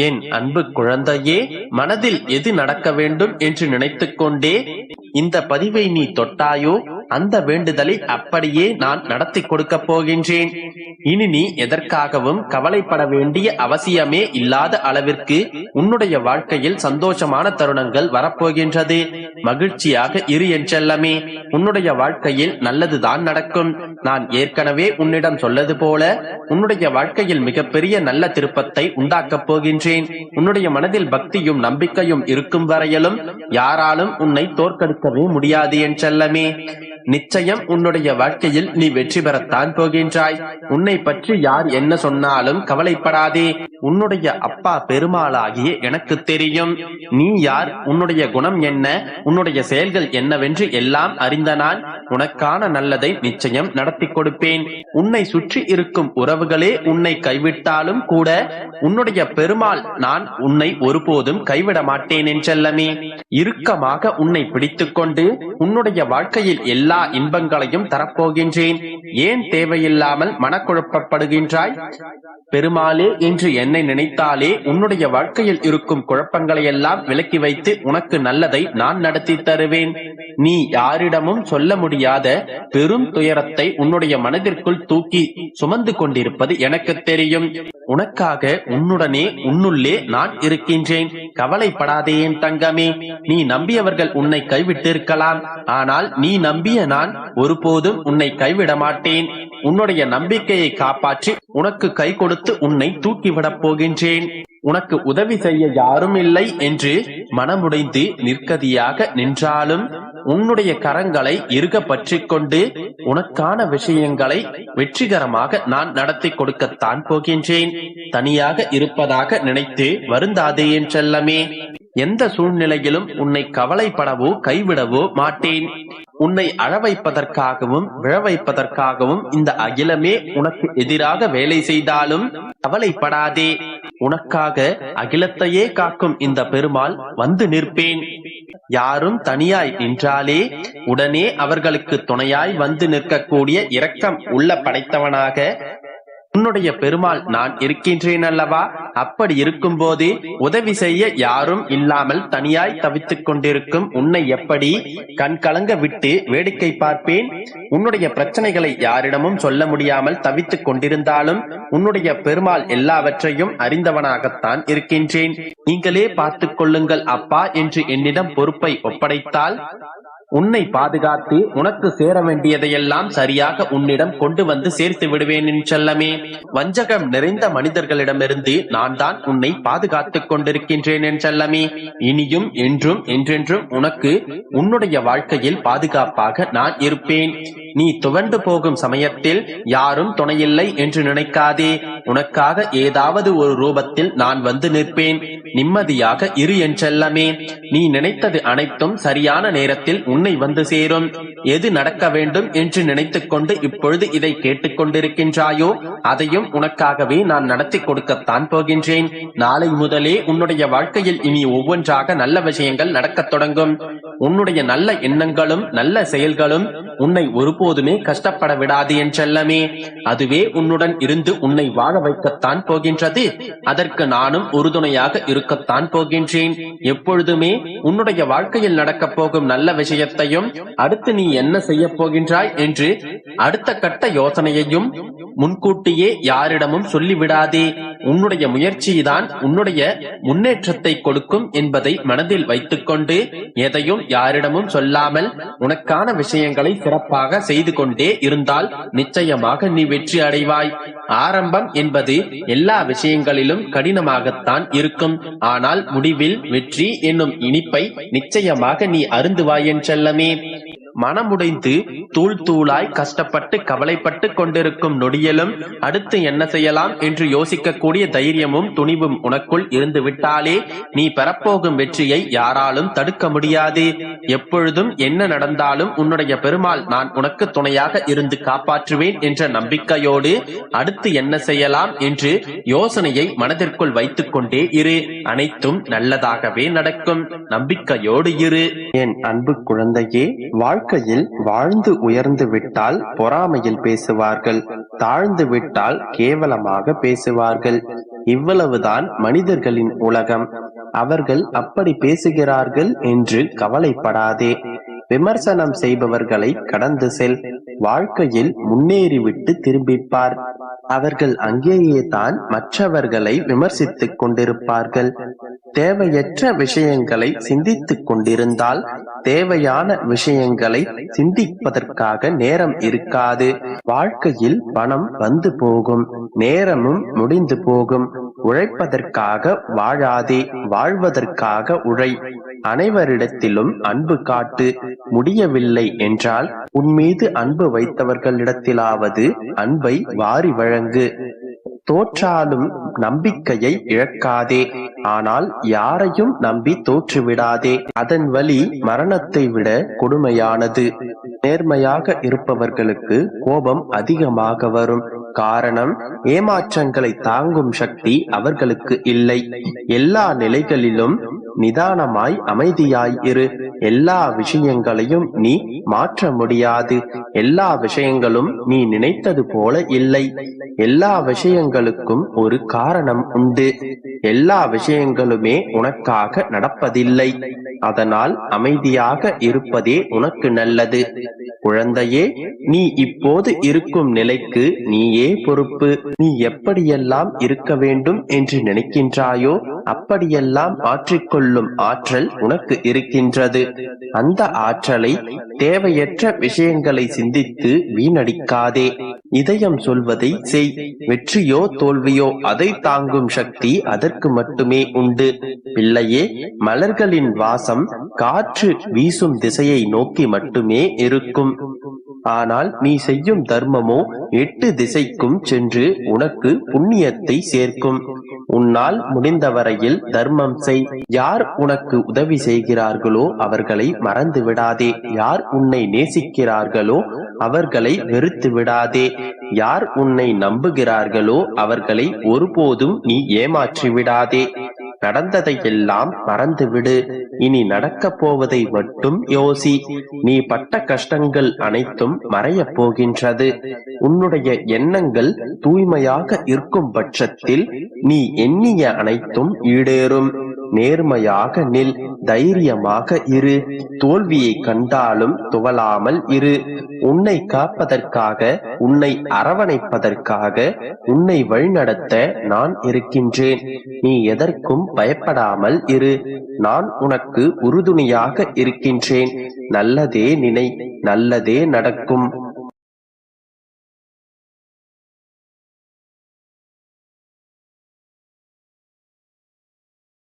என் அன்பு குழந்தையே, மனதில் எது நடக்க வேண்டும் என்று நினைத்துக் கொண்டே இந்த பதிவை நீ தொட்டாயோ, அந்த வேண்டுதலை அப்படியே நான் நடத்தி கொடுக்க போகின்றேன். இனி நீ எதற்காகவும் கவலைப்பட வேண்டிய அவசியமே இல்லாத அளவிற்கு உன்னுடைய வாழ்க்கையில் சந்தோஷமான தருணங்கள் வரப்போகின்றது. மகிழ்ச்சியாக இரு என் செல்லமே. உன்னுடைய வாழ்க்கையில் நல்லதுதான் நடக்கும். நான் ஏற்கனவே உன்னிடம் சொல்லது போல உன்னுடைய வாழ்க்கையில் மிகப்பெரிய நல்ல திருப்பத்தை உண்டாக்கப் போகின்றேன். உன்னுடைய மனதில் பக்தியும் நம்பிக்கையும் இருக்கும் வரையிலும் யாராலும் உன்னை தோற்கடிக்கவே முடியாது என் செல்லமே. நிச்சயம் உன்னுடைய வாழ்க்கையில் நீ வெற்றி பெறத்தான் போகின்றாய். உன்னை பற்றி யார் என்ன சொன்னாலும் கவலைப்படாதே. உன்னுடைய அப்பா பெருமாளாகிய எனக்கு தெரியும். நீ யார், உன்னுடைய குணம் என்ன, உன்னுடைய செயல்கள் என்னவென்று எல்லாம் அறிந்த நான் உனக்கான நல்லதை நிச்சயம் நடத்தி கொடுப்பேன். உன்னை சுற்றி இருக்கும் உறவுகளே உன்னை கைவிட்டாலும் கூட உன்னுடைய பெருமாள் நான் உன்னை ஒருபோதும் கைவிட மாட்டேன் என் செல்லமே. இறுக்கமாக உன்னை பிடித்துக் கொண்டு உன்னுடைய வாழ்க்கையில் எல்லா இன்பங்களையும் தரப்போகின்றேன். ஏன் தேவையில்லாமல் மனக்குழப்பப்படுகின்றாய்? பெருமாளே என்று என்னை நினைத்தாலே உன்னுடைய வாழ்க்கையில் இருக்கும் குழப்பங்களை எல்லாம் விலக்கி வைத்து உனக்கு நல்லதை நான் நடத்தி தருவேன். நீ யாரிடமும் சொல்ல முடியாத பெரும் துயரத்தை உன்னுடைய மனதிற்குள் தூக்கி சுமந்து கொண்டிருப்பது எனக்கு தெரியும். உனக்காக உன்னுடனே உன்னுள்ளே நான் இருக்கின்றேன். கவலைப்படாதே என் தங்கமே. நீ நம்பியவர்கள் உன்னை கைவிட்டிருக்கலாம், ஆனால் நீ நம்பிய நான் ஒருபோதும் உன்னை கைவிட மாட்டேன். உன்னுடைய நம்பிக்கையை காப்பாற்றி உனக்கு கை கொடுத்து உன்னை தூக்கிவிடப் போகின்றேன். உனக்கு உதவி செய்ய யாரும் இல்லை என்று மனமுடைந்து நிற்கதியாக நின்றாலும் உன்னுடைய கரங்களை இறுக பற்றிக் கொண்டு உனக்கான விஷயங்களை வெற்றிகரமாக நான் நடத்தி கொடுக்கத்தான் போகின்றேன். தனியாக இருப்பதாக நினைத்து வருந்தாதே என் செல்லமே. எந்த சூழ்நிலையிலும் உன்னை கவலைப்படவோ கைவிடவோ மாட்டேன். உன்னை அழ வைப்பதற்காகவும் விழ வைப்பதற்காகவும் இந்த அகிலமே உனக்கு எதிராக வேலை செய்தாலும் கவலைப்படாதே. உனக்காக அகிலத்தையே காக்கும் இந்த பெருமாள் வந்து நிற்பேன். யாரும் தனியாய் நின்றாலே உடனே அவர்களுக்கு துணையாய் வந்து நிற்கக்கூடிய இரக்கம் உள்ள படைத்தவனாக உன்னுடைய பெருமாள் நான் இருக்கின்றேன் அல்லவா? அப்படி இருக்கும் போது உதவி செய்ய யாரும் இல்லாமல் தனியாய் தவித்துக் கொண்டிருக்கும் உன்னை எப்படி கண் கலங்க விட்டு வேடிக்கை பார்ப்பேன்? உன்னுடைய பிரச்சனைகளை யாரிடமும் சொல்ல முடியாமல் தவித்துக் கொண்டிருந்தாலும் உன்னுடைய பெருமாள் எல்லாவற்றையும் அறிந்தவனாகத்தான் இருக்கின்றேன். நீங்களே பார்த்துக் கொள்ளுங்கள் அப்பா என்று என்னிடம் பொறுப்பை ஒப்படைத்தால் உன்னை பாதுகாத்து உனக்கு சேர வேண்டியதையெல்லாம் சரியாக உன்னிடம் கொண்டு வந்து சேர்த்து விடுவேன் என் செல்லமே. வஞ்சகம் நிறைந்த மனிதர்களிடமிருந்து நான் தான் உன்னை பாதுகாத்துக் கொண்டிருக்கின்றேன் என் செல்லமே. இனியும் என்றும் என்றென்றும் உனக்கு உன்னுடைய வாழ்க்கையில் பாதுகாப்பாக நான் இருப்பேன். நீ துவண்டு போகும் சமயத்தில் யாரும் துணையில்லை என்று நினைக்காதே. உனக்காக ஏதாவது ஒரு ரூபத்தில் நான் வந்து நிற்பேன். நிம்மதியாக இரு என் செல்லமே. நீ நினைத்தது அனைத்தும் சரியான நேரத்தில் உன்னை வந்து சேரும். எது நடக்க வேண்டும் என்று நினைத்துக் கொண்டு இப்பொழுது இதை கேட்டுக் கொண்டிருக்கின்றாயோ அதையும் உனக்காகவே நான் நடத்தி கொடுக்கத்தான் போகின்றேன். நாளை முதலே உன்னுடைய வாழ்க்கையில் இனி ஒவ்வொன்றாக நல்ல விஷயங்கள் நடக்கத் தொடங்கும். உன்னுடைய நல்ல எண்ணங்களும் நல்ல செயல்களும் உன்னை ஒருபோதுமே கஷ்டப்பட விடாது என் செல்லமே. அதுவே உன்னுடன் இருந்து உன்னை வாழ வைக்கத்தான் போகின்றது. அதற்கு நானும் உறுதுணையாக இருக்கத்தான் போகின்றேன். எப்பொழுதுமே உன்னுடைய வாழ்க்கையில் நடக்கப் போகும் நல்ல விஷயத்தையும் அடுத்து நீ என்ன செய்ய போகின்றாய் என்று அடுத்த கட்ட யோசனையையும் முன்கூட்டியே யாரிடமும் சொல்லிவிடாதே. உன்னுடைய முயற்சிதான் உன்னுடைய முன்னேற்றத்தை கொடுக்கும் என்பதை மனதில் வைத்துக் கொண்டு எதையும் யாரிடமும் சொல்லாமல் உனக்கான விஷயங்களை சிறப்பாக செய்து கொண்டே இருந்தால் நிச்சயமாக நீ வெற்றி அடைவாய். ஆரம்பம் என்பது எல்லா விஷயங்களிலும் கடினமாகத்தான் இருக்கும். ஆனால் முடிவில் வெற்றி என்னும் இனிப்பை நிச்சயமாக நீ அருந்துவாய் என் செல்லமே. மனமுடைந்து தூள் தூளாய் கஷ்டப்பட்டு கவலைப்பட்டு கொண்டிருக்கும் நொடியிலும் அடுத்து என்ன செய்யலாம் என்று யோசிக்கக்கூடிய தைரியமும் துணிவும் உனக்குள் இருந்து விட்டாலே நீ பெறப்போகும் வெற்றியை யாராலும் தடுக்க முடியாது. எப்பொழுதும் என்ன நடந்தாலும் உன்னுடைய பெருமாள் நான் உனக்கு துணையாக இருந்து காப்பாற்றுவேன் என்ற நம்பிக்கையோடு அடுத்து என்ன செய்யலாம் என்று யோசனையை மனதிற்குள் வைத்துக் கொண்டே இரு. அனைத்தும் நல்லதாகவே நடக்கும். நம்பிக்கையோடு இரு என் அன்பு குழந்தையே. வாழ்க்கையில் வாழ்ந்து உயர்ந்து விட்டால் பொறாமையில் பேசுவார்கள், தாழ்ந்து விட்டால் கேவலமாக பேசுவார்கள். இவ்வளவுதான் மனிதர்களின் உலகம். அவர்கள் அப்படி பேசுகிறார்கள் என்று கவலைப்படாதே. விமர்சனம் செய்பவர்களை கடந்து செல். வாழ்க்கையில் முன்னேறிவிட்டு திரும்பிப்பார். அவர்கள் அங்கேயே தான் மற்றவர்களை விமர்சித்துக் கொண்டிருப்பார்கள். தேவையற்ற விஷயங்களை சிந்தித்துக் கொண்டிருந்தால் தேவையான விஷயங்களை சிந்திப்பதற்காக நேரம் இருக்காது. வாழ்க்கையில் பணம் வந்து போகும், நேரமும் முடிந்து போகும். உழைப்பதற்காக வாழாதே, வாழ்வதற்காக உழை. அனைவரிடத்திலும் அன்பு காட்டு. முடியவில்லை என்றால் உன்மீது அன்பு வைத்தவர்களிடத்திலாவது அன்பை வாரி வழங்கு. தோற்றாலும் நம்பிக்கையை இழக்காதே, ஆனால் யாரையும் நம்பி தோற்றுவிடாதே. அதன் வலி மரணத்தை விட கொடுமையானது. நேர்மையாக இருப்பவர்களுக்கு கோபம் அதிகமாக வரும். காரணம், ஏமாற்றங்களை தாங்கும் சக்தி அவர்களுக்கு இல்லை. எல்லா நிலைகளிலும் நிதானமாய் அமைதியாய் இரு. எல்லா விஷயங்களையும் நீ மாற்ற முடியாது. எல்லா விஷயங்களும் நீ நினைத்தது போல இல்லை. எல்லா விஷயங்களுக்கும் ஒரு காரணம் உண்டு. எல்லா விஷயங்களுமே உனக்காக நடப்பதில்லை. அதனால் அமைதியாக இருப்பதே உனக்கு நல்லது. குழந்தையே, நீ இப்போது இருக்கும் நிலைக்கு நீயே பொறுப்பு. நீ எப்படியெல்லாம் இருக்க வேண்டும் என்று நினைக்கின்றாயோ அப்படியெல்லாம் மாற்றிக்கொள்ளும் ஆற்றல் உனக்கு இருக்கின்றது. அந்த ஆற்றலை தேவையற்ற விஷயங்களை சிந்தித்து வீணடிக்காதே. இதயம் சொல்வதை செய். வெற்றியோ தோல்வியோ அதை தாங்கும் சக்தி அதற்கு மட்டுமே உண்டு. பிள்ளையே, மலர்களின் வாசம் காற்று வீசும் திசையை நோக்கி மட்டுமே இருக்கும். ஆனால் நீ செய்யும் தர்மமோ 8 திசைக்கும் சென்று உனக்கு புண்ணியத்தை சேர்க்கும். உன்னால் முடிந்த வரையில் தர்மம் செய். யார் உனக்கு உதவி செய்கிறார்களோ அவர்களை மறந்து விடாதே. யார் உன்னை நேசிக்கிறார்களோ அவர்களை வெறுத்து விடாதே. யார் உன்னை நம்புகிறார்களோ அவர்களை ஒருபோதும் நீ ஏமாற்றி விடாதே. நடந்ததையெல்லாம் மறந்துவிடு. இனி நடக்கப் போவதை மட்டும் யோசி. நீ பட்ட கஷ்டங்கள் அனைத்தும் மறையப் போகின்றது. உன்னுடைய எண்ணங்கள் தூய்மையாக இருக்கும் பட்சத்தில் நீ எண்ணிய அனைத்தும் ஈடேறும். நேர்மையாக நில். தைரியமாக இரு. தோல்வியை கண்டாலும் துவளாமல் இரு. உன்னை காப்பதற்காக, உன்னை அரவணைப்பதற்காக, உன்னை வழிநடத்த நான் இருக்கின்றேன். நீ எதற்கும் பயப்படாமல் இரு. நான் உனக்கு உறுதுணையாக இருக்கின்றேன். நல்லதே நினை, நல்லதே நடக்கும்.